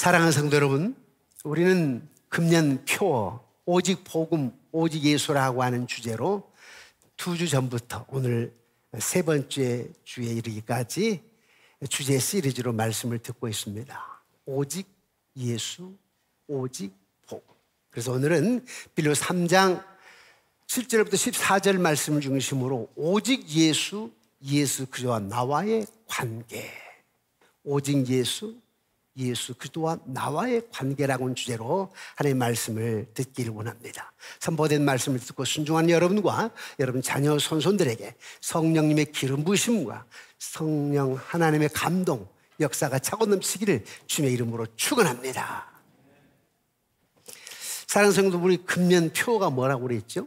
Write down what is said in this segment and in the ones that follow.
사랑하는 성도 여러분, 우리는 금년 표 오직 복음, 오직 예수라고 하는 주제로 2주 전부터 오늘 3번째 주에 이르기까지 주제 시리즈로 말씀을 듣고 있습니다. 오직 예수, 오직 복음. 그래서 오늘은 빌립보 3장 7절부터 14절 말씀을 중심으로 오직 예수, 예수 그리스도와 나와의 관계, 오직 예수, 예수 그리스도와 나와의 관계라고 하는 주제로 하나님의 말씀을 듣기를 원합니다. 선포된 말씀을 듣고 순종한 여러분과 여러분 자녀 손손들에게 성령님의 기름 부으심과 성령 하나님의 감동 역사가 차고 넘치기를 주님의 이름으로 축원합니다. 사랑하는 성도, 우리 금년 표가 뭐라고 그랬죠?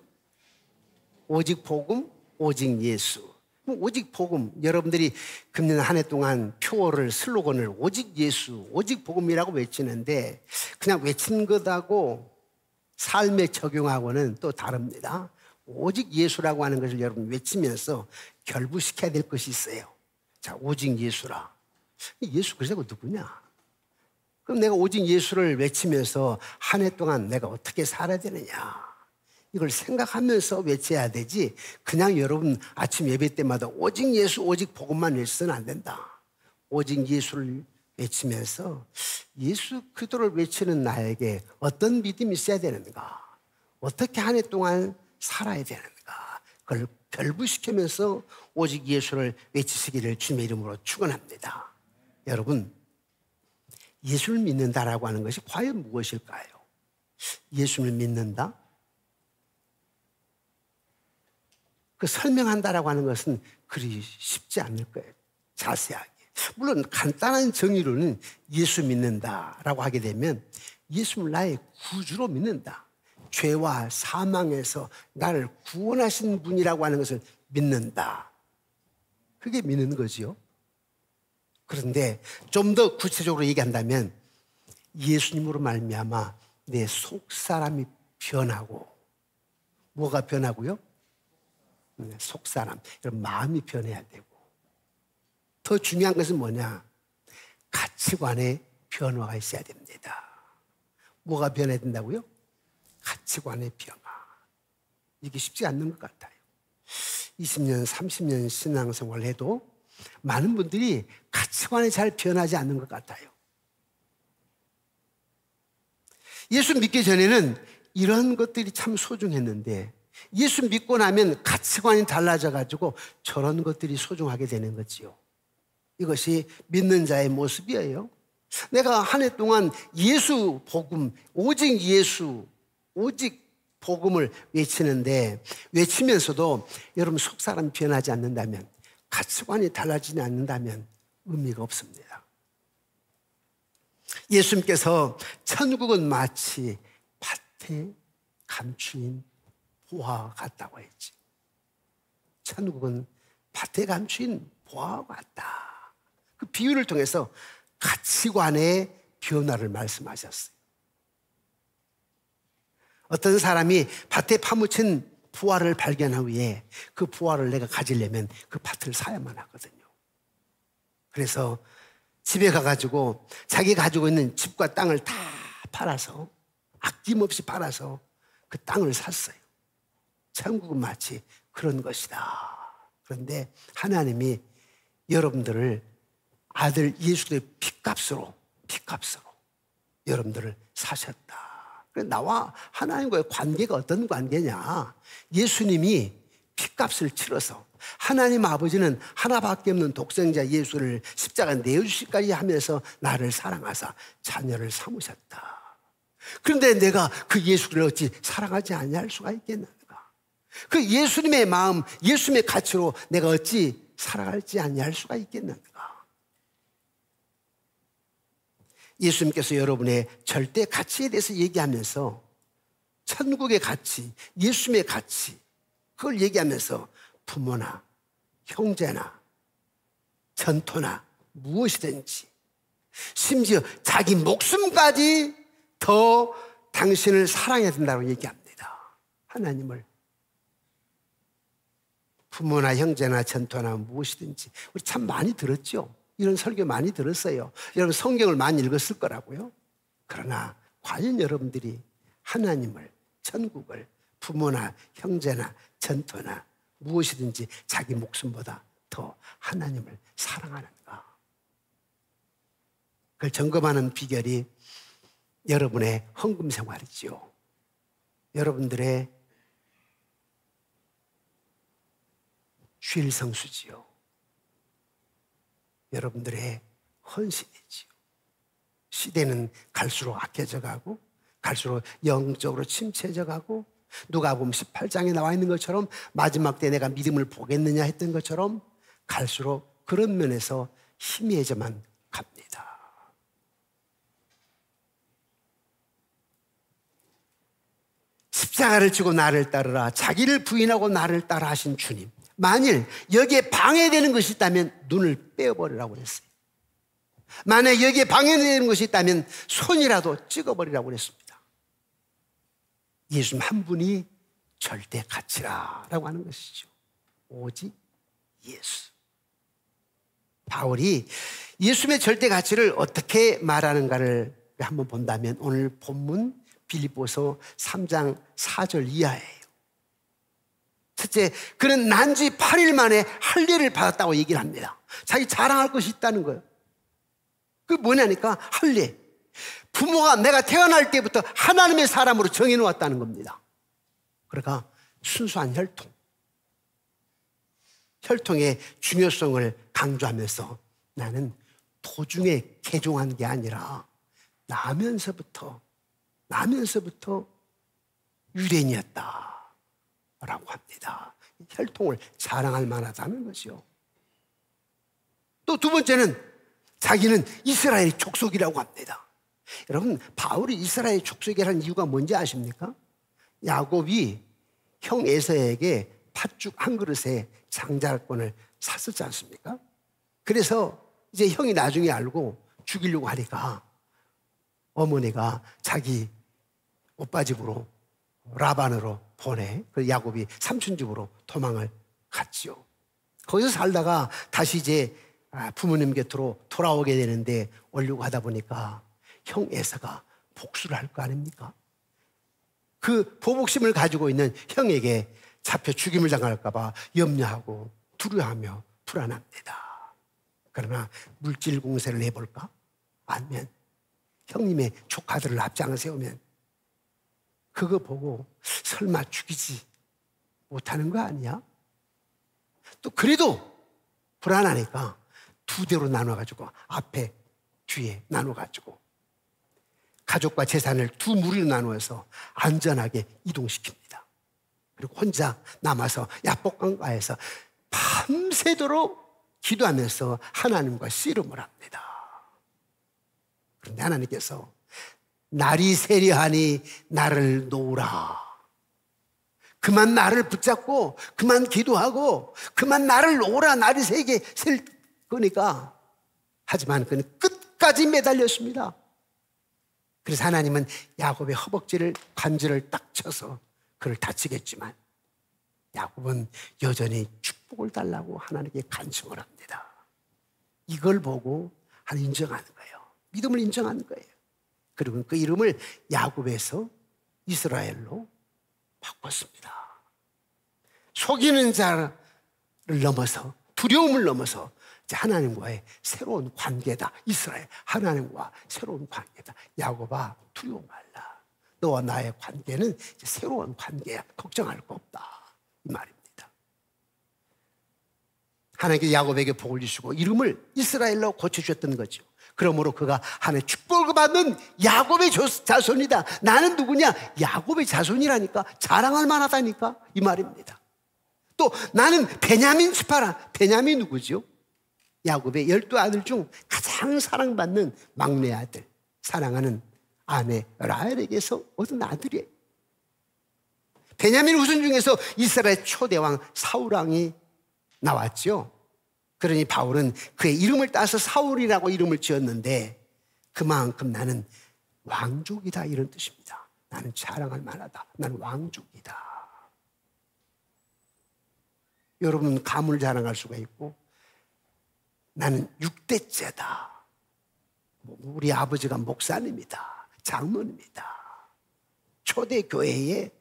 오직 복음, 오직 예수. 오직 복음, 여러분들이 금년 한 해 동안 표어를 슬로건을 오직 예수, 오직 복음이라고 외치는데 그냥 외친 것하고 삶에 적용하고는 또 다릅니다. 오직 예수라고 하는 것을 여러분 외치면서 결부시켜야 될 것이 있어요. 자, 오직 예수라. 예수 그리스도가 누구냐? 그럼 내가 오직 예수를 외치면서 한 해 동안 내가 어떻게 살아야 되느냐? 이걸 생각하면서 외쳐야 되지 그냥 여러분 아침 예배 때마다 오직 예수, 오직 복음만 외쳐서는 안 된다. 오직 예수를 외치면서 예수 그리스도를 외치는 나에게 어떤 믿음이 있어야 되는가? 어떻게 한 해 동안 살아야 되는가? 그걸 결부시키면서 오직 예수를 외치시기를 주님의 이름으로 축원합니다. 여러분, 예수를 믿는다라고 하는 것이 과연 무엇일까요? 예수를 믿는다? 그 설명한다라고 하는 것은 그리 쉽지 않을 거예요. 자세하게. 물론 간단한 정의로는 예수 믿는다라고 하게 되면 예수를 나의 구주로 믿는다. 죄와 사망에서 나를 구원하신 분이라고 하는 것을 믿는다. 그게 믿는 거지요. 그런데 좀 더 구체적으로 얘기한다면 예수님으로 말미암아 내 속사람이 변하고, 뭐가 변하고요? 속사람, 이런 마음이 변해야 되고, 더 중요한 것은 뭐냐? 가치관의 변화가 있어야 됩니다. 뭐가 변해야 된다고요? 가치관의 변화. 이게 쉽지 않는 것 같아요. 20년, 30년 신앙생활을 해도 많은 분들이 가치관이 잘 변하지 않는 것 같아요. 예수 믿기 전에는 이런 것들이 참 소중했는데 예수 믿고 나면 가치관이 달라져가지고 저런 것들이 소중하게 되는 거지요. 이것이 믿는 자의 모습이에요. 내가 한 해 동안 예수 복음, 오직 예수, 오직 복음을 외치는데 외치면서도 여러분 속사람이 변하지 않는다면, 가치관이 달라지지 않는다면 의미가 없습니다. 예수님께서 천국은 마치 밭에 감추인 보화와 같다고 했지. 천국은 밭에 감추인 보화와 같다. 그 비유를 통해서 가치관의 변화를 말씀하셨어요. 어떤 사람이 밭에 파묻힌 보화를 발견한 후에 그 보화를 내가 가지려면 그 밭을 사야만 하거든요. 그래서 집에 가가지고 자기 가지고 있는 집과 땅을 다 팔아서, 아낌없이 팔아서 그 땅을 샀어요. 천국은 마치 그런 것이다. 그런데 하나님이 여러분들을 아들 예수의 피값으로 여러분들을 사셨다. 나와 하나님과의 관계가 어떤 관계냐? 예수님이 피값을 치러서 하나님 아버지는 하나밖에 없는 독생자 예수를 십자가에 내어주시기까지 하면서 나를 사랑하사 자녀를 삼으셨다. 그런데 내가 그 예수를 어찌 사랑하지 아니할 수가 있겠는가? 그 예수님의 마음, 예수님의 가치로 내가 어찌 살아갈지 아니할 수가 있겠는가? 예수님께서 여러분의 절대 가치에 대해서 얘기하면서 천국의 가치, 예수님의 가치, 그걸 얘기하면서 부모나 형제나 전토나 무엇이든지, 심지어 자기 목숨까지 더 당신을 사랑해야 된다고 얘기합니다. 하나님을. 부모나 형제나 전토나 무엇이든지. 우리 참 많이 들었죠? 이런 설교 많이 들었어요. 여러분 성경을 많이 읽었을 거라고요. 그러나 과연 여러분들이 하나님을, 천국을, 부모나 형제나 전토나 무엇이든지 자기 목숨보다 더 하나님을 사랑하는가? 그걸 점검하는 비결이 여러분의 헌금 생활이지요. 여러분들의 쉴성수지요. 여러분들의 헌신이지요. 시대는 갈수록 악해져 가고 갈수록 영적으로 침체져 가고 누가복음 18장에 나와 있는 것처럼 마지막 때 내가 믿음을 보겠느냐 했던 것처럼 갈수록 그런 면에서 희미해져만 갑니다. 십자가를 지고 나를 따르라. 자기를 부인하고 나를 따라 하신 주님. 만일 여기에 방해되는 것이 있다면 눈을 떼어버리라고 그랬어요. 만약 여기에 방해되는 것이 있다면 손이라도 찍어버리라고 그랬습니다. 예수님 한 분이 절대 가치라라고 하는 것이죠. 오직 예수. 바울이 예수님의 절대 가치를 어떻게 말하는가를 한번 본다면 오늘 본문 빌립보서 3장 4절 이하예요. 첫째, 그는 난지 8일 만에 할례를 받았다고 얘기를 합니다. 자기 자랑할 것이 있다는 거예요. 그게 뭐냐니까 할례. 부모가 내가 태어날 때부터 하나님의 사람으로 정해놓았다는 겁니다. 그러니까 순수한 혈통. 혈통의 중요성을 강조하면서 나는 도중에 개종한 게 아니라 나면서부터 유대인이었다 라고 합니다. 혈통을 자랑할 만하다는 거죠. 또 두 번째는 자기는 이스라엘 족속이라고 합니다. 여러분, 바울이 이스라엘 족속이라는 이유가 뭔지 아십니까? 야곱이 형 에서에게 팥죽 한 그릇에 장자권을 샀었지 않습니까? 그래서 이제 형이 나중에 알고 죽이려고 하니까 어머니가 자기 오빠 집으로 라반으로 보내. 그래서 야곱이 삼촌 집으로 도망을 갔죠. 거기서 살다가 다시 이제 부모님 곁으로 돌아오게 되는데 오려고 하다 보니까 형 에서가 복수를 할 거 아닙니까? 그 보복심을 가지고 있는 형에게 잡혀 죽임을 당할까 봐 염려하고 두려워하며 불안합니다. 그러나 물질 공세를 해볼까? 아니면 형님의 조카들을 앞장을 세우면 그거 보고 설마 죽이지 못하는 거 아니야? 또 그래도 불안하니까 두 대로 나눠가지고 앞에 뒤에 나눠가지고 가족과 재산을 두 무리로 나누어서 안전하게 이동시킵니다. 그리고 혼자 남아서 야복강가에서 밤새도록 기도하면서 하나님과 씨름을 합니다. 그런데 하나님께서 날이 세려하니 나를 놓으라. 그만 나를 붙잡고 그만 기도하고 그만 나를 놓으라. 날이 세게 셀 거니까. 하지만 그는 끝까지 매달렸습니다. 그래서 하나님은 야곱의 허벅지를 관절을 딱 쳐서 그를 다치겠지만 야곱은 여전히 축복을 달라고 하나님께 간청을 합니다. 이걸 보고 하나님 인정하는 거예요. 믿음을 인정하는 거예요. 그리고 그 이름을 야곱에서 이스라엘로 바꿨습니다. 속이는 자를 넘어서 두려움을 넘어서 하나님과의 새로운 관계다. 이스라엘 하나님과 새로운 관계다. 야곱아 두려워 말라. 너와 나의 관계는 이제 새로운 관계야. 걱정할 거 없다. 이 말입니다. 하나님께 야곱에게 복을 주시고 이름을 이스라엘로 고쳐주셨던 거죠. 그러므로 그가 하나님의 축복을 받는 야곱의 자손이다. 나는 누구냐? 야곱의 자손이라니까. 자랑할 만하다니까 이 말입니다. 또 나는 베냐민 지파라. 베냐민 누구죠? 야곱의 12아들 중 가장 사랑받는 막내 아들, 사랑하는 아내 라헬에게서 얻은 아들이에요. 베냐민 후손 중에서 이스라엘 초대왕 사울왕이 나왔죠. 그러니 바울은 그의 이름을 따서 사울이라고 이름을 지었는데 그만큼 나는 왕족이다 이런 뜻입니다. 나는 자랑할 만하다. 나는 왕족이다. 여러분 가문을 자랑할 수가 있고 나는 6대째다. 우리 아버지가 목사님이다. 장로입니다. 초대교회의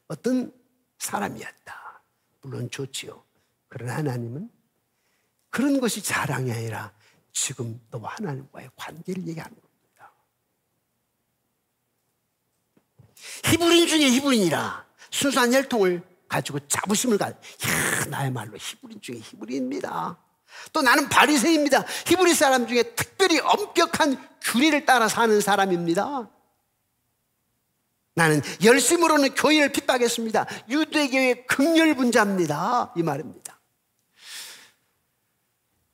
어떤 사람이었다. 물론 좋지요. 그러나 하나님은 그런 것이 자랑이 아니라 지금 너와 하나님과의 관계를 얘기하는 겁니다. 히브리인 중에 히브리인이라 순수한 혈통을 가지고 자부심을 나야말로 히브리인 중에 히브리인입니다. 또 나는 바리새인입니다. 히브리 사람 중에 특별히 엄격한 규례를 따라 사는 사람입니다. 나는 열심으로는 교회를 핍박했습니다. 유대교의 극렬분자입니다. 이 말입니다.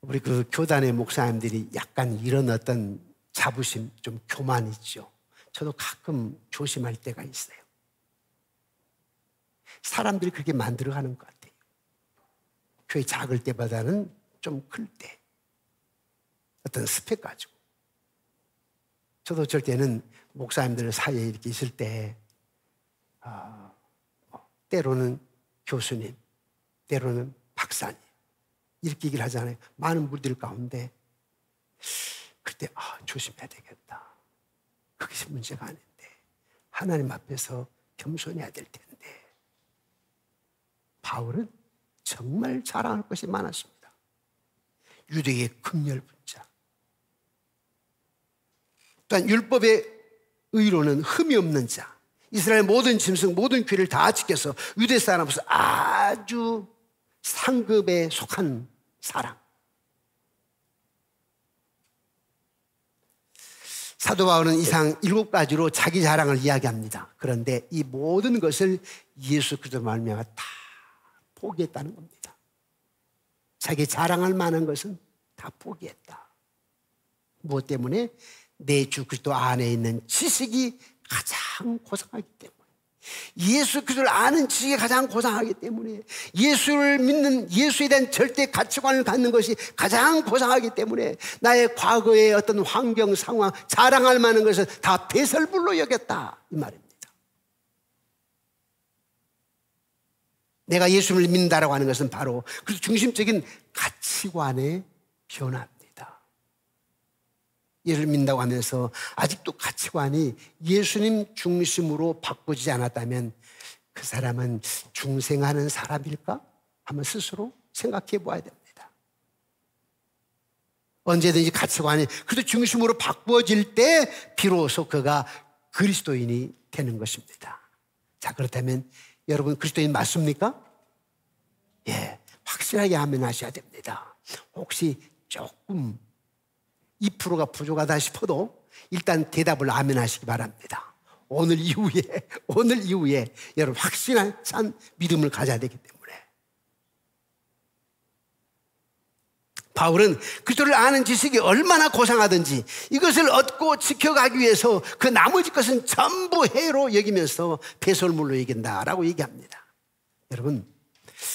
우리 그 교단의 목사님들이 약간 이런 어떤 자부심, 좀 교만 있죠. 저도 가끔 조심할 때가 있어요. 사람들이 그렇게 만들어가는 것 같아요. 교회 작을 때보다는 좀 클 때 어떤 스펙 가지고. 저도 어쩔 때는 목사님들 사이에 이렇게 있을 때 때로는 교수님, 때로는 박사님 이렇게 얘기를 하잖아요. 많은 분들 가운데 그때 조심해야 되겠다. 그것이 문제가 아닌데 하나님 앞에서 겸손해야 될 텐데. 바울은 정말 자랑할 것이 많았습니다. 유대의 극렬분자. 또한 율법의 의로는 흠이 없는 자. 이스라엘 모든 짐승, 모든 규례를 다 지켜서 유대 사람으로서 아주 상급에 속한 사람. 사도 바울은 이상 7가지로 자기 자랑을 이야기합니다. 그런데 이 모든 것을 예수 그리스도 말미암아 다 포기했다는 겁니다. 자기 자랑할 만한 것은 다 포기했다. 무엇 때문에? 내 주 그리스도 안에 있는 지식이 가장 고상하기 때문에, 예수 그리스도를 아는 지식이 가장 고상하기 때문에, 예수를 믿는, 예수에 대한 절대 가치관을 갖는 것이 가장 고상하기 때문에 나의 과거의 어떤 환경, 상황, 자랑할 만한 것을 다 배설물로 여겼다 이 말입니다. 내가 예수를 믿는다라고 하는 것은 바로 그 중심적인 가치관의 변화입니다. 예수를 믿는다고 하면서 아직도 가치관이 예수님 중심으로 바꿔지지 않았다면 그 사람은 중생하는 사람일까? 한번 스스로 생각해 보아야 됩니다. 언제든지 가치관이 그래도 중심으로 바꿔질 때 비로소 그가 그리스도인이 되는 것입니다. 자, 그렇다면 여러분 그리스도인 맞습니까? 예, 확실하게 아멘하셔야 됩니다. 혹시 조금 2%가 부족하다 싶어도 일단 대답을 아멘하시기 바랍니다. 오늘 이후에 여러분 확실한 산 믿음을 가져야 되기 때문에. 바울은 그리스도를 아는 지식이 얼마나 고상하든지 이것을 얻고 지켜가기 위해서 그 나머지 것은 전부 해로 여기면서 배설물로 여긴다라고 얘기합니다. 여러분,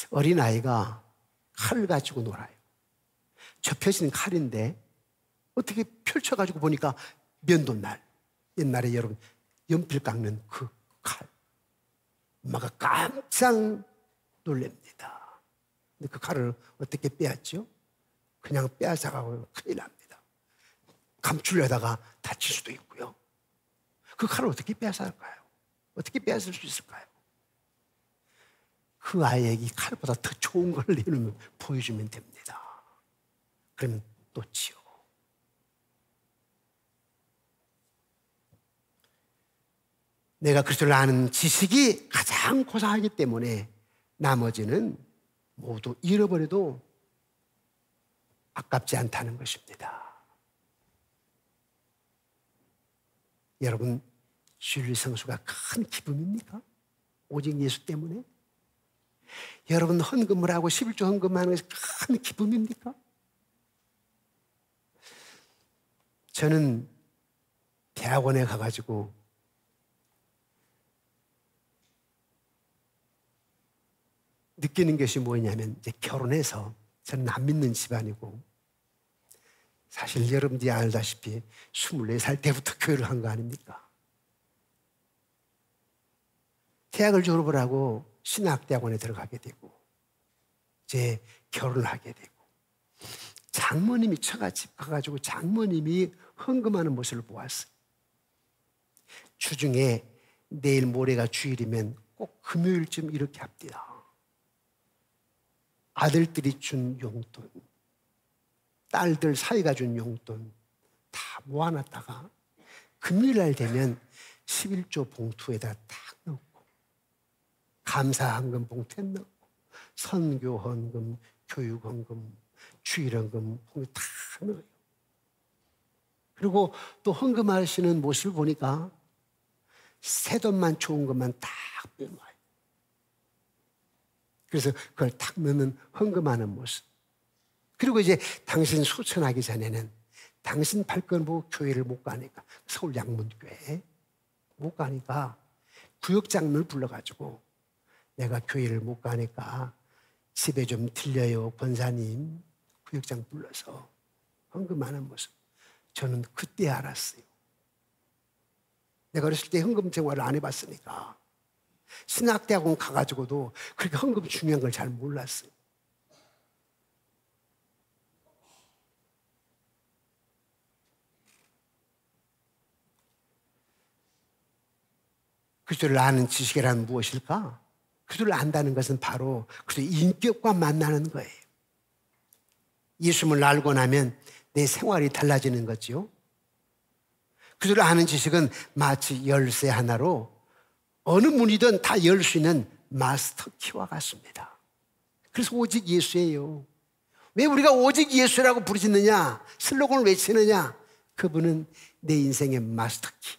어린아이가 칼을 가지고 놀아요. 접혀진 칼인데 어떻게 펼쳐가지고 보니까 면도날, 옛날에 여러분 연필 깎는 그 칼, 엄마가 깜짝 놀랍니다. 근데 그 칼을 어떻게 빼앗죠? 그냥 빼앗아가고 큰일 납니다. 감추려다가 다칠 수도 있고요. 그 칼을 어떻게 빼앗을까요? 어떻게 빼앗을 수 있을까요? 그 아이에게 칼보다 더 좋은 걸 내놓으면 보여주면 됩니다. 그러면 놓지요. 내가 그리스도를 아는 지식이 가장 고상하기 때문에 나머지는 모두 잃어버려도 아깝지 않다는 것입니다. 여러분, 주일 성수가 큰 기쁨입니까? 오직 예수 때문에? 여러분 헌금을 하고 11조 헌금하는 것이 큰 기쁨입니까? 저는 대학원에 가가지고 느끼는 것이 뭐냐면, 이제 결혼해서 저는 안 믿는 집안이고, 사실 여러분들이 알다시피 24살 때부터 교회를 한 거 아닙니까? 대학을 졸업을 하고 신학대학원에 들어가게 되고 이제 결혼을 하게 되고, 장모님이 처갓집 가가지고 장모님이 헌금하는 모습을 보았어요. 주중에 내일 모레가 주일이면 꼭 금요일쯤 이렇게 합니다. 아들들이 준 용돈, 딸들 사이가 준 용돈 다 모아놨다가 금요일날 되면 11조 봉투에다 딱 넣고 감사헌금 봉투에 넣고 선교헌금, 교육헌금, 주일헌금 봉투에 다 넣어요. 그리고 또 헌금하시는 모습을 보니까 새돈만 좋은 것만 딱 빼놔요. 그래서 그걸 딱 넣는 헌금하는 모습. 그리고 이제 당신 소천하기 전에는 당신 발권 보고 교회를 못 가니까 서울 양문교회 못 가니까 구역장로를 불러가지고 내가 교회를 못 가니까 집에 좀 들려요 권사님. 구역장 불러서 헌금하는 모습. 저는 그때 알았어요. 내가 어렸을 때 헌금 생활을 안 해봤으니까 신학대학원 가가지고도 그렇게 헌금 중요한 걸 잘 몰랐어요. 그리스도를 아는 지식이란 무엇일까? 그리스도를 안다는 것은 바로 그리스도의 인격과 만나는 거예요. 예수님을 알고 나면 내 생활이 달라지는 거죠. 그리스도를 아는 지식은 마치 열쇠 하나로 어느 문이든 다 열 수 있는 마스터 키와 같습니다. 그래서 오직 예수예요. 왜 우리가 오직 예수라고 부르짖느냐? 슬로건을 외치느냐? 그분은 내 인생의 마스터 키.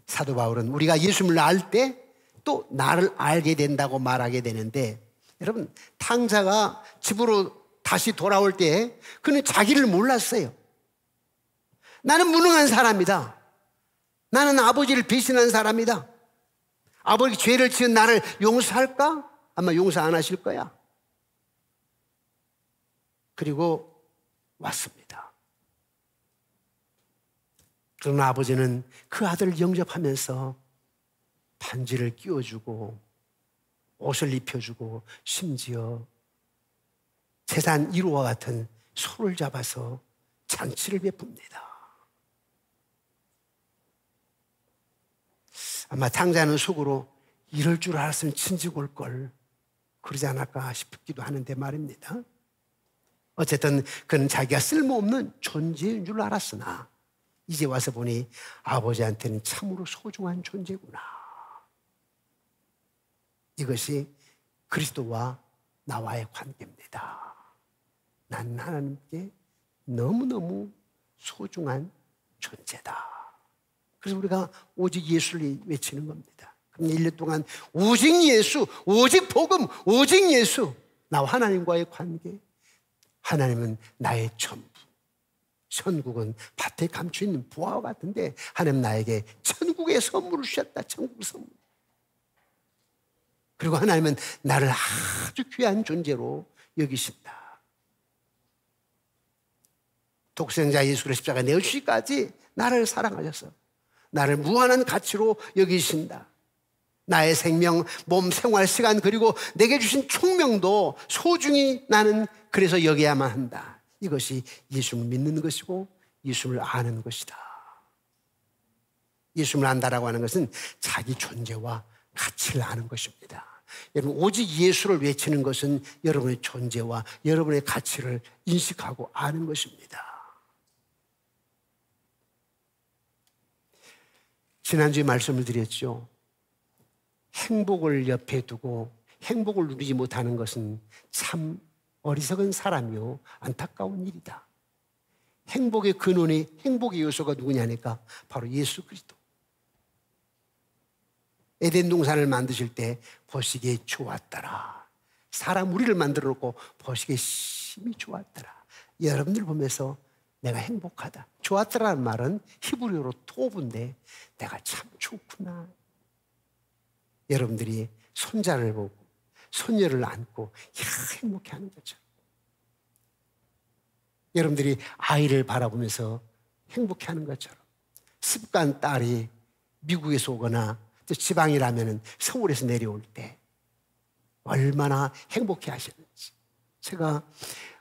사도 바울은 우리가 예수님을 알 때 또 나를 알게 된다고 말하게 되는데, 여러분 탕자가 집으로 다시 돌아올 때 그는 자기를 몰랐어요. 나는 무능한 사람이다. 나는 아버지를 배신한 사람이다. 아버지 죄를 지은 나를 용서할까? 아마 용서 안 하실 거야. 그리고 왔습니다. 그러나 아버지는 그 아들을 영접하면서 반지를 끼워주고 옷을 입혀주고 심지어 재산 1호와 같은 소를 잡아서 잔치를 베풉니다. 아마 탕자는 속으로 이럴 줄 알았으면 친직 올 걸 그러지 않을까 싶기도 하는데 말입니다. 어쨌든 그는 자기가 쓸모없는 존재인 줄 알았으나 이제 와서 보니 아버지한테는 참으로 소중한 존재구나. 이것이 그리스도와 나와의 관계입니다. 난 하나님께 너무너무 소중한 존재다. 그래서 우리가 오직 예수를 외치는 겁니다. 그럼 1년 동안 오직 예수, 오직 복음, 오직 예수. 나와 하나님과의 관계. 하나님은 나의 전부. 천국은 밭에 감춰있는 부화와 같은데 하나님 나에게 천국의 선물을 주셨다. 천국 선물. 그리고 하나님은 나를 아주 귀한 존재로 여기신다. 독생자 예수를 십자가에 내어주시기까지 나를 사랑하셔서 나를 무한한 가치로 여기신다. 나의 생명, 몸, 생활, 시간 그리고 내게 주신 총명도 소중히 나는 그래서 여겨야만 한다. 이것이 예수를 믿는 것이고 예수를 아는 것이다. 예수를 안다라고 하는 것은 자기 존재와 가치를 아는 것입니다. 여러분 오직 예수를 외치는 것은 여러분의 존재와 여러분의 가치를 인식하고 아는 것입니다. 지난주에 말씀을 드렸죠. 행복을 옆에 두고 행복을 누리지 못하는 것은 참 어리석은 사람이요 안타까운 일이다. 행복의 근원이 행복의 요소가 누구냐니까 바로 예수 그리스도. 에덴 동산을 만드실 때 보시기에 좋았더라. 사람 우리를 만들어 놓고 보시기에 심히 좋았더라. 여러분들 보면서 내가 행복하다. 좋았더라는 말은 히브리어로 토브인데 내가 참 좋구나. 여러분들이 손자를 보고 손녀를 안고 행복해하는 거죠. 여러분들이 아이를 바라보면서 행복해하는 것처럼 습관 딸이 미국에서 오거나 또 지방이라면 서울에서 내려올 때 얼마나 행복해 하시는지. 제가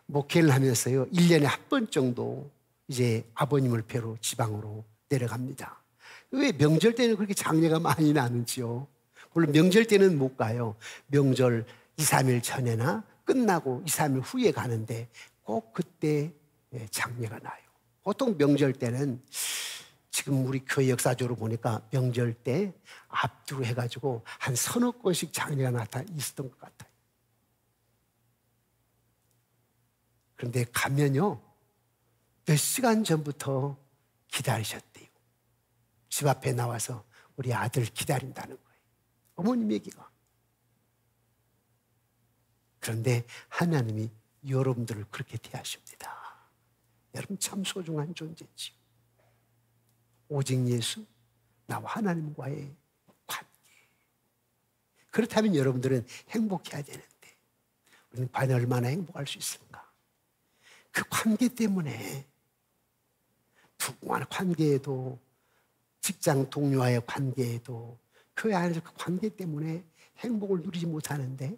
목회를 하면서요, 1년에 한 번 정도 이제 아버님을 뵈러 지방으로 내려갑니다. 왜 명절 때는 그렇게 장례가 많이 나는지요? 물론 명절 때는 못 가요. 명절 2, 3일 전에나 끝나고 2, 3일 후에 가는데 꼭 그때 장례가 나요. 보통 명절 때는 지금 우리 교회 역사적으로 보니까 명절 때 앞두고 해가지고 한 서너 건씩 장례가 있었던 것 같아요. 그런데 가면요, 몇 시간 전부터 기다리셨대요. 집 앞에 나와서 우리 아들 기다린다는 거예요. 어머님 얘기가. 그런데 하나님이 여러분들을 그렇게 대하십니다. 여러분 참 소중한 존재지요. 오직 예수, 나와 하나님과의 관계. 그렇다면 여러분들은 행복해야 되는데 우리는 과연 얼마나 행복할 수 있을까? 그 관계 때문에 부부와의 관계에도, 직장 동료와의 관계에도, 교회 안에서 그 관계 때문에 행복을 누리지 못하는데,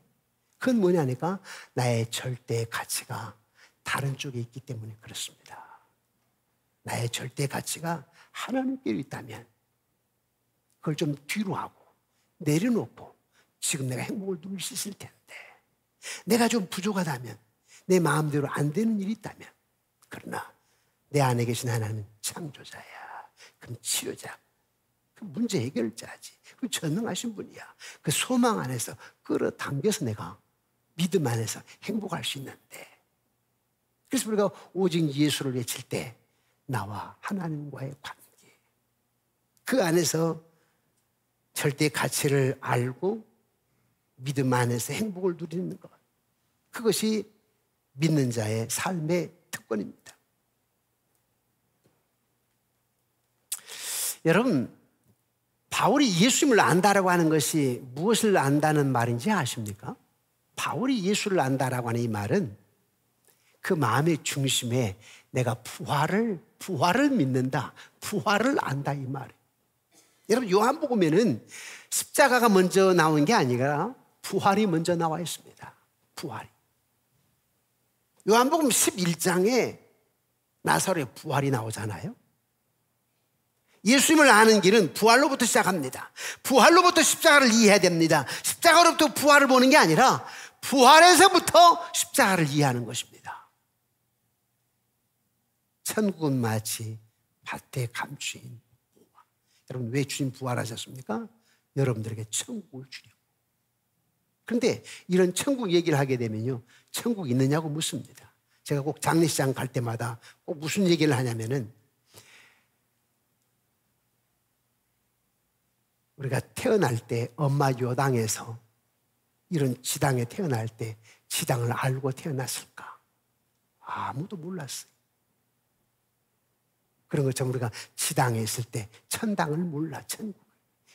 그건 뭐냐니까 나의 절대 가치가 다른 쪽에 있기 때문에 그렇습니다. 나의 절대 가치가 하나님께 있다면 그걸 좀 뒤로 하고 내려놓고 지금 내가 행복을 누릴 수 있을 텐데, 내가 좀 부족하다면, 내 마음대로 안 되는 일이 있다면, 그러나 내 안에 계신 하나님은 창조자야. 그럼 치료자, 그 문제 해결자지. 그 전능하신 분이야. 그 소망 안에서 끌어당겨서 내가 믿음 안에서 행복할 수 있는데, 그래서 우리가 오직 예수를 외칠 때 나와 하나님과의 관계, 그 안에서 절대 가치를 알고 믿음 안에서 행복을 누리는 것, 그것이 믿는 자의 삶의 특권입니다. 여러분, 바울이 예수님을 안다라고 하는 것이 무엇을 안다는 말인지 아십니까? 바울이 예수를 안다라고 하는 이 말은 그 마음의 중심에 내가 부활을 믿는다, 부활을 안다, 이 말이에요. 여러분, 요한복음에는 십자가가 먼저 나온 게 아니라 부활이 먼저 나와 있습니다. 부활이. 요한복음 11장에 나사로의 부활이 나오잖아요. 예수님을 아는 길은 부활로부터 시작합니다. 부활로부터 십자가를 이해해야 됩니다. 십자가로부터 부활을 보는 게 아니라 부활에서부터 십자가를 이해하는 것입니다. 천국은 마치 밭에 감추인 무화. 여러분, 왜 주님 부활하셨습니까? 여러분들에게 천국을 주려고. 그런데 이런 천국 얘기를 하게 되면요, 천국 있느냐고 묻습니다. 제가 꼭 장례식장 갈 때마다 꼭 무슨 얘기를 하냐면은, 우리가 태어날 때 엄마 요당에서 이런 지당에 태어날 때 지당을 알고 태어났을까? 아무도 몰랐어요. 그런 것처럼 우리가 지당에 있을 때 천당을 몰라, 천국을.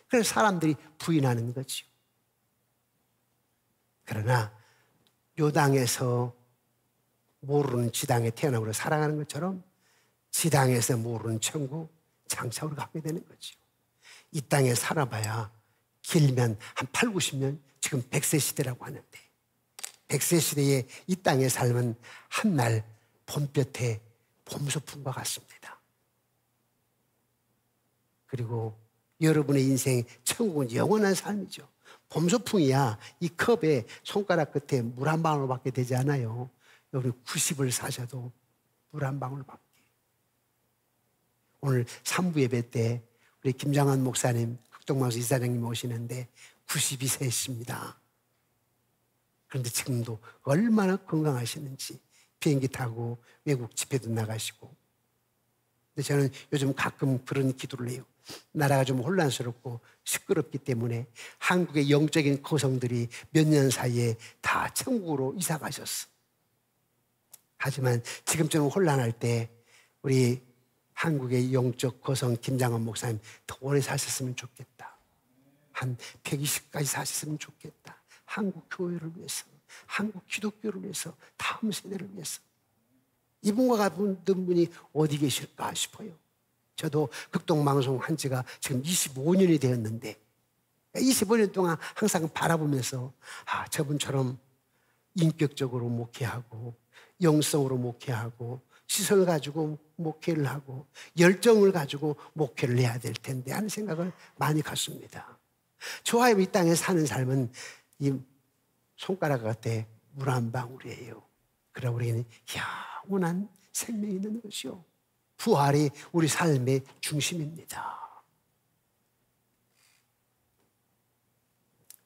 그래서 사람들이 부인하는 거죠. 그러나 요당에서 모르는 지당에 태어나고 살아가는 것처럼 지당에서 모르는 천국 장차 우리가 갖게 되는 거죠. 이 땅에 살아봐야 길면 한 8, 90년, 지금 100세 시대라고 하는데, 100세 시대에 이 땅의 삶은 한날 봄볕에 봄소풍과 같습니다. 그리고 여러분의 인생 천국은 영원한 삶이죠. 봄소풍이야 이 컵에 손가락 끝에 물 한 방울밖에 되지 않아요. 여러분 90을 사셔도 물 한 방울밖에. 오늘 3부 예배 때 우리 김장환 목사님, 극동방송 이사장님 오시는데 92세십니다. 그런데 지금도 얼마나 건강하시는지, 비행기 타고 외국 집회도 나가시고. 근데 저는 요즘 가끔 그런 기도를 해요. 나라가 좀 혼란스럽고 시끄럽기 때문에 한국의 영적인 거성들이 몇 년 사이에 다 천국으로 이사 가셨어. 하지만 지금처럼 혼란할 때 우리 한국의 영적 거성 김장원 목사님 더 오래 사셨으면 좋겠다. 한 120까지 사셨으면 좋겠다. 한국 교회를 위해서, 한국 기독교를 위해서, 다음 세대를 위해서. 이분과 같은 분이 어디 계실까 싶어요. 저도 극동방송 한 지가 지금 25년이 되었는데 25년 동안 항상 바라보면서 저분처럼 인격적으로 목회하고 영성으로 목회하고 시선을 가지고 목회를 하고 열정을 가지고 목회를 해야 될 텐데 하는 생각을 많이 갖습니다. 저와 이 땅에 사는 삶은 이 손가락 같아 물 한 방울이에요. 그러나 우리에게는 영원한 생명이 있는 것이요, 부활이 우리 삶의 중심입니다.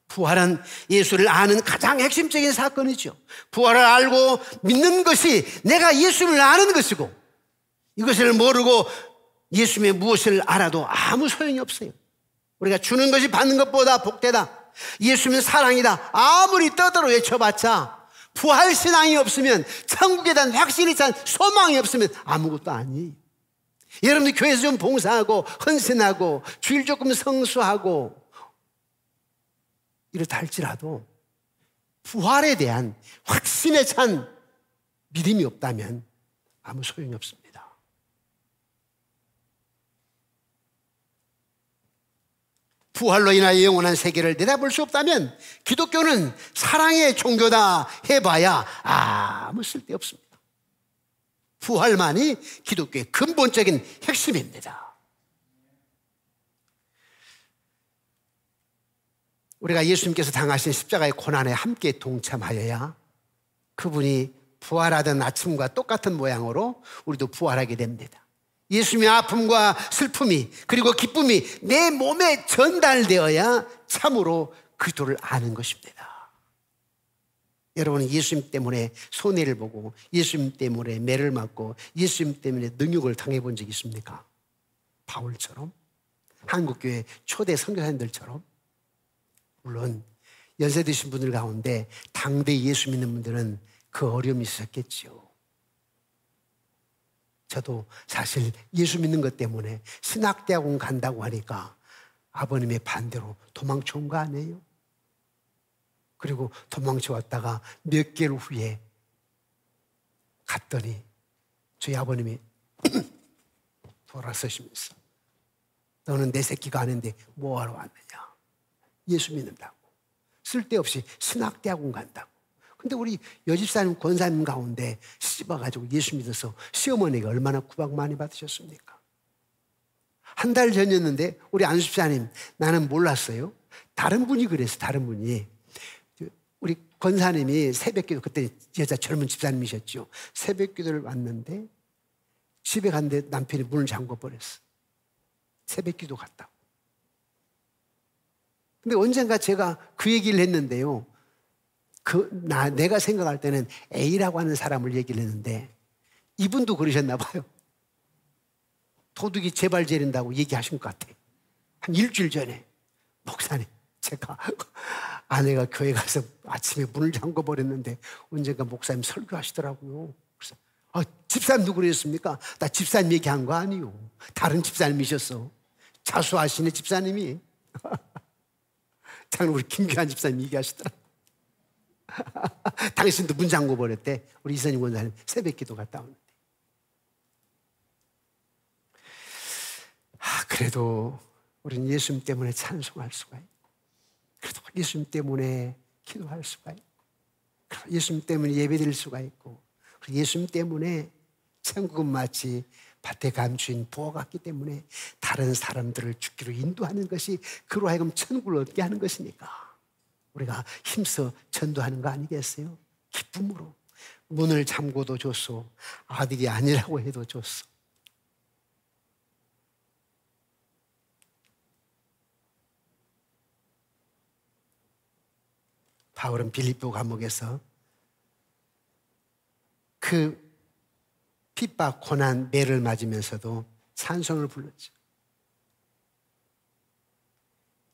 부활은 예수를 아는 가장 핵심적인 사건이죠. 부활을 알고 믿는 것이 내가 예수를 아는 것이고, 이것을 모르고 예수님의 무엇을 알아도 아무 소용이 없어요. 우리가 주는 것이 받는 것보다 복되다, 예수님은 사랑이다, 아무리 떠들어 외쳐봤자 부활신앙이 없으면, 천국에 대한 확신이 찬 소망이 없으면 아무것도 아니에요. 여러분들 교회에서 좀 봉사하고 헌신하고 주일 조금 성수하고 이렇다 할지라도 부활에 대한 확신에 찬 믿음이 없다면 아무 소용이 없습니다. 부활로 인하여 영원한 세계를 내다볼 수 없다면 기독교는 사랑의 종교다 해봐야 아무 쓸데없습니다. 부활만이 기독교의 근본적인 핵심입니다. 우리가 예수님께서 당하신 십자가의 고난에 함께 동참하여야 그분이 부활하던 아침과 똑같은 모양으로 우리도 부활하게 됩니다. 예수님의 아픔과 슬픔이 그리고 기쁨이 내 몸에 전달되어야 참으로 그리스도를 아는 것입니다. 여러분은 예수님 때문에 손해를 보고 예수님 때문에 매를 맞고 예수님 때문에 능욕을 당해본 적 있습니까? 바울처럼, 한국교회 초대 선교사님들처럼. 물론 연세 드신 분들 가운데 당대 예수 믿는 분들은 그 어려움이 있었겠죠. 저도 사실 예수 믿는 것 때문에 신학대학원 간다고 하니까 아버님의 반대로 도망쳐 온 거 아니에요? 그리고 도망쳐 왔다가 몇 개월 후에 갔더니 저희 아버님이 돌아서시면서 너는 내 새끼가 아닌데 뭐하러 왔느냐? 예수 믿는다고. 쓸데없이 신학대학원 간다고. 근데 우리 여집사님, 권사님 가운데 시집 와가지고 예수 믿어서 시어머니가 얼마나 구박 많이 받으셨습니까? 한 달 전이었는데 우리 안수집사님, 나는 몰랐어요. 다른 분이 그랬어. 다른 분이. 우리 권사님이 새벽기도, 그때 여자 젊은 집사님이셨죠. 새벽기도를 왔는데 집에 갔는데 남편이 문을 잠궈버렸어. 새벽기도 갔다고. 근데 언젠가 제가 그 얘기를 했는데요, 내가 생각할 때는 A라고 하는 사람을 얘기를 했는데 이분도 그러셨나 봐요. 도둑이 제발 재린다고 얘기하신 것 같아요. 한 일주일 전에 목사님, 제가 아내가 교회 가서 아침에 문을 잠궈버렸는데 언젠가 목사님 설교하시더라고요. 그래서 집사님도 그러셨습니까? 나 집사님 얘기한 거 아니요. 다른 집사님이셨어. 자수하시네 집사님이. 장로 우리 김규환 집사님 얘기하시더라. 당신도 문 잠궈 버렸대. 우리 이선희 권사님 새벽기도 갔다 오는데. 그래도 우리는 예수님 때문에 찬송할 수가 있고, 그래도 예수님 때문에 기도할 수가 있고, 예수님 때문에 예배드릴 수가 있고, 예수님 때문에 천국은 마치 밭에 감추인 부어 같기 때문에 다른 사람들을 죽기로 인도하는 것이 그로 하여금 천국을 얻게 하는 것이니까 우리가 힘써 전도하는 거 아니겠어요? 기쁨으로. 문을 잠궈도 줬소. 아들이 아니라고 해도 줬소. 바울은 빌립보 감옥에서 그 핍박, 고난, 매를 맞으면서도 찬송을 불렀죠.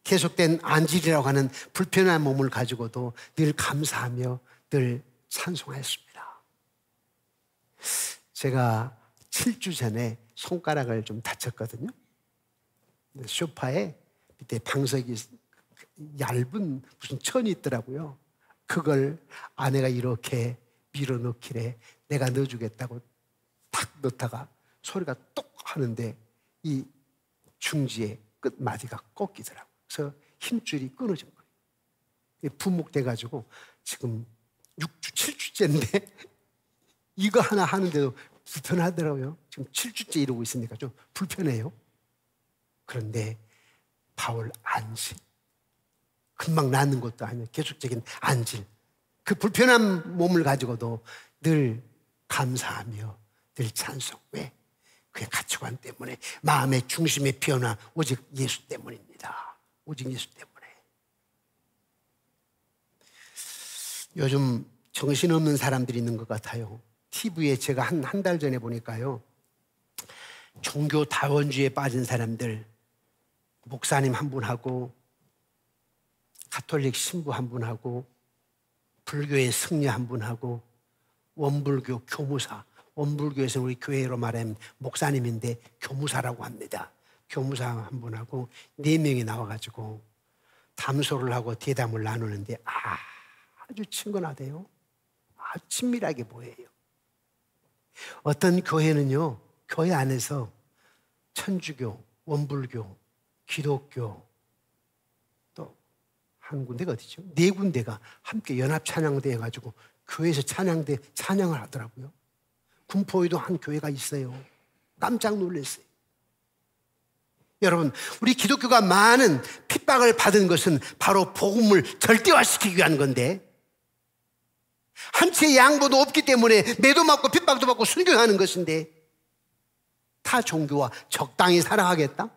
계속된 안질이라고 하는 불편한 몸을 가지고도 늘 감사하며 늘 찬송하였습니다. 제가 7주 전에 손가락을 좀 다쳤거든요. 소파에 밑에 방석이 얇은 무슨 천이 있더라고요. 그걸 아내가 이렇게 밀어넣기래 내가 넣어주겠다고 탁 넣다가 소리가 똑 하는데 이 중지의 끝마디가 꺾이더라고요. 그래서 힘줄이 끊어진 거예요. 분목돼가지고 지금 6주, 7주째인데 이거 하나 하는데도 불편하더라고요. 지금 7주째 이러고 있으니까 좀 불편해요. 그런데 바울 안식, 금방 낫는 것도 아니고 계속적인 안질, 그 불편한 몸을 가지고도 늘 감사하며 늘 찬송. 왜? 그의 가치관 때문에, 마음의 중심의 변화, 오직 예수 때문입니다. 오직 예수 때문에. 요즘 정신없는 사람들이 있는 것 같아요. TV에 제가 한 달 전에 보니까요, 종교 다원주의에 빠진 사람들, 목사님 한 분하고 가톨릭 신부 한 분하고 불교의 승려 한 분하고 원불교 교무사, 원불교에서는 우리 교회로 말하면 목사님인데 교무사라고 합니다. 교무사 한 분하고 4명이 나와가지고 담소를 하고 대담을 나누는데 아주 친근하대요. 아주 친밀하게 보여요. 어떤 교회는요, 교회 안에서 천주교, 원불교, 기독교, 또 한 군데가 어디죠? 4군데가 함께 연합 찬양대 해가지고 교회에서 찬양을 하더라고요. 군포에도 한 교회가 있어요. 깜짝 놀랐어요. 여러분, 우리 기독교가 많은 핍박을 받은 것은 바로 복음을 절대화시키기 위한 건데, 한 채의 양보도 없기 때문에 매도 맞고 핍박도 받고 순교하는 것인데, 타 종교와 적당히 살아가겠다?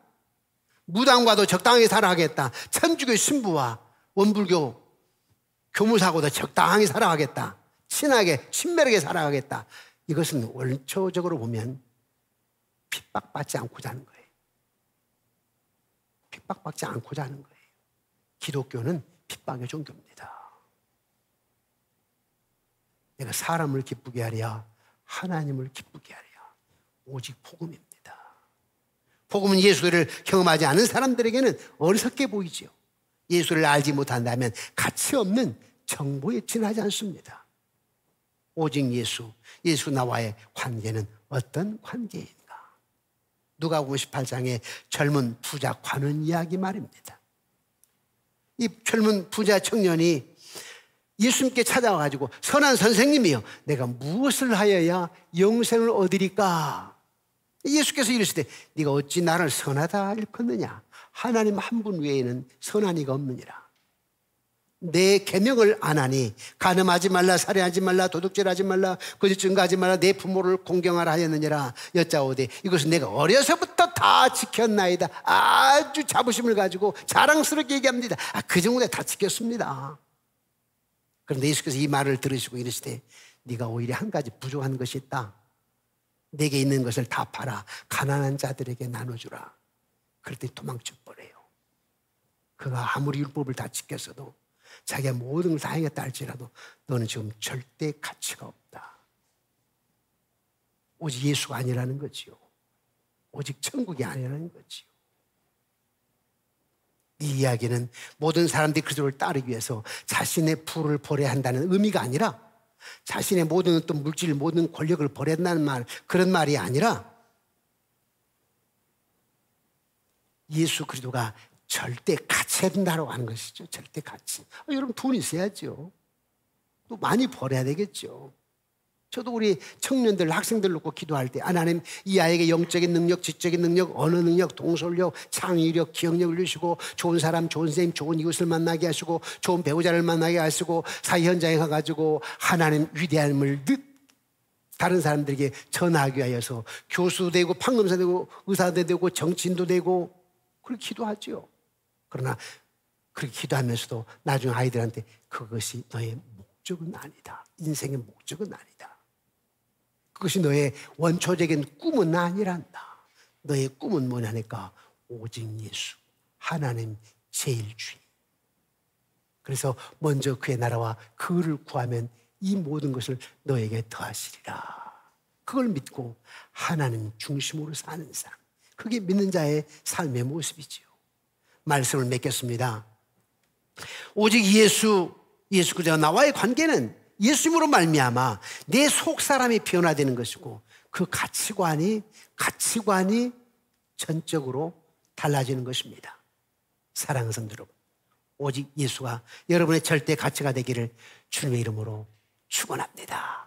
무당과도 적당히 살아가겠다? 천주교 신부와 원불교 교무사하고도 적당히 살아가겠다? 친하게 친밀하게 살아가겠다? 이것은 원초적으로 보면 핍박받지 않고자 하는 거예요. 핍박받지 않고자 하는 거예요. 기독교는 핍박의 종교입니다. 내가 사람을 기쁘게 하랴, 하나님을 기쁘게 하랴, 오직 복음입니다. 복음은 예수를 경험하지 않은 사람들에게는 어리석게 보이지요. 예수를 알지 못한다면 가치 없는 정보에 지나지 않습니다. 오직 예수 나와의 관계는 어떤 관계인가? 누가복음 18장에 젊은 부자 관원 이야기 말입니다. 이 젊은 부자 청년이 예수님께 찾아와가지고, 선한 선생님이여, 내가 무엇을 하여야 영생을 얻으리까? 예수께서 이르시되, 네가 어찌 나를 선하다 일컫느냐? 하나님 한 분 외에는 선한 이가 없느니라. 내 계명을 안 하니, 간음하지 말라, 살해하지 말라, 도둑질하지 말라, 거짓 증거하지 말라, 내 부모를 공경하라 하였느니라. 여짜오되, 이것은 내가 어려서부터 다 지켰나이다. 아주 자부심을 가지고 자랑스럽게 얘기합니다. 그 정도에 다 지켰습니다. 그런데 예수께서 이 말을 들으시고 이르시되, 네가 오히려 한 가지 부족한 것이 있다. 내게 있는 것을 다 팔아 가난한 자들에게 나눠주라. 그랬더니 도망쳐버려요. 그가 아무리 율법을 다 지켰어도, 자기가 모든 걸 다 행했다 할지라도 너는 지금 절대 가치가 없다. 오직 예수가 아니라는 거지요. 오직 천국이 아니라는 거지요. 이 이야기는 모든 사람들이 그리스도를 따르기 위해서 자신의 부를 버려야 한다는 의미가 아니라, 자신의 모든 어떤 물질, 모든 권력을 버려야 한다는 말, 그런 말이 아니라, 예수 그리스도가 절대 가치해야 된다고 하는 것이죠. 절대 가치. 여러분, 돈 있어야죠. 또 많이 벌어야 되겠죠. 저도 우리 청년들, 학생들 놓고 기도할 때, 하나님 이 아이에게 영적인 능력, 지적인 능력, 언어 능력, 동설력, 창의력, 기억력을 주시고, 좋은 사람, 좋은 선생님, 좋은 이웃을 만나게 하시고, 좋은 배우자를 만나게 하시고, 사회 현장에 가가지고 하나님 위대함을 다른 사람들에게 전하기 위하여서 교수도 되고, 판검사 되고, 의사도 되고, 정치인도 되고, 그렇게 기도하죠. 그러나 그렇게 기도하면서도 나중에 아이들한테 그것이 너의 목적은 아니다. 인생의 목적은 아니다. 그것이 너의 원초적인 꿈은 아니란다. 너의 꿈은 뭐냐니까 오직 예수, 하나님 제일주의. 그래서 먼저 그의 나라와 그를 구하면 이 모든 것을 너에게 더하시리라. 그걸 믿고 하나님 중심으로 사는 삶, 그게 믿는 자의 삶의 모습이지요. 말씀을 맺겠습니다. 오직 예수 그리스도와 나와의 관계는 예수님으로 말미암아 내 속 사람이 변화되는 것이고, 그 가치관이 전적으로 달라지는 것입니다. 사랑하는 성도 여러분, 오직 예수가 여러분의 절대 가치가 되기를 주님의 이름으로 축원합니다.